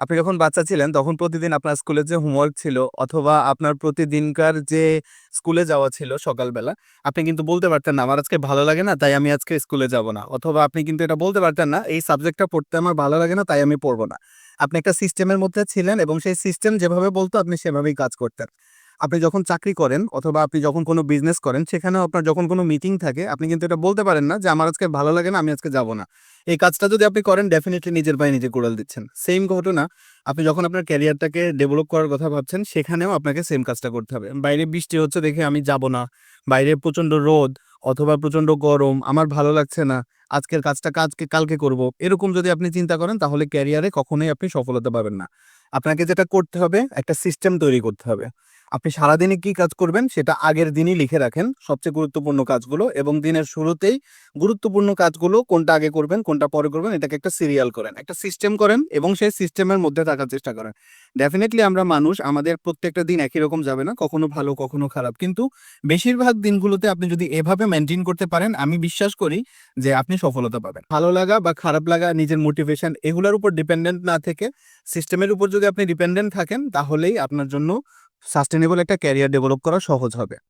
আপনি যখন বাচ্চা ছিলেন তখন প্রতিদিন আপনার স্কুলে যে হোমওয়ার্ক ছিল অথবা আপনার প্রতিদিনকার যে স্কুলে যাওয়া ছিল সকালবেলা, আপনি কিন্তু বলতে পারতেন না, "আমার আজকে ভালো লাগে না, তাই আমি আজকে স্কুলে যাব না।" অথবা আপনি কিন্তু এটা বলতে পারতেন না, "এই সাবজেক্টটা পড়তে আমার ভালো লাগে না, তাই আমি পড়ব না।" আপনি একটা সিস্টেমের মধ্যে ছিলেন এবং সেই সিস্টেম যেভাবে বলতো আপনি সেভাবেই কাজ করতেন। আপনি যখন চাকরি করেন অথবা আপনি যখন কোনো বিজনেস করেন, সেখানেও আপনার যখন কোনো মিটিং থাকে, আপনি কিন্তু এটা বলতে পারেন না যে, "আমার আজকে ভালো লাগে না, আমি আজকে যাব না।" এই কাজটা যদি আপনি করেন ডেফিনিটলি নিজের পায়ে নিজে কুড়াল দিচ্ছেন। সেইম ঘটনা আপনি যখন আপনার ক্যারিয়ারটাকে ডেভেলপ করার কথা ভাবছেন, সেখানেও আপনাকে সেম কাজটা করতে হবে। বাইরে বৃষ্টি হচ্ছে দেখে আমি যাব না, বাইরে প্রচণ্ড রোদ অথবা প্রচণ্ড গরম, আমার ভালো লাগছে না, আজকের কাজটা কালকে করব। এরকম যদি আপনি চিন্তা করেন তাহলে ক্যারিয়ারে কখনোই আপনি সফলতা পাবেন না। আপনাকে যেটা করতে হবে একটা সিস্টেম তৈরি করতে হবে। আপনি সারাদিনে কি কাজ করবেন সেটা আগের দিনই লিখে রাখেন, সবচেয়ে গুরুত্বপূর্ণ কাজগুলো এবং দিনের শুরুতেই গুরুত্বপূর্ণ কাজগুলো কোনটা আগে করবেন, কোনটা পরে করবেন এটাকে একটা সিরিয়াল করেন। একটা সিস্টেম করেন এবং সেই সিস্টেমের মধ্যে থাকার চেষ্টা করেন। ডেফিনিটলি আমরা মানুষ, আমাদের প্রত্যেকটা দিন একই রকম যাবে না। কখনো ভালো, কখনো খারাপ। কিন্তু বেশিরভাগ দিনগুলোতে আপনি যদি এভাবে মেইনটেইন করতে পারেন, আমি বিশ্বাস করি যে আপনি সফলতা পাবেন। ভালো লাগা বা খারাপ লাগা, নিজের মোটিভেশন এগুলোর উপর ডিপেন্ডেন্ট না থেকে সিস্টেমের উপর যদি আপনি ডিপেন্ডেন্ট থাকেন তাহলেই আপনার জন্য সাস্টেইনেবল একটা ক্যারিয়ার ডেভেলপ করা সহজ হবে।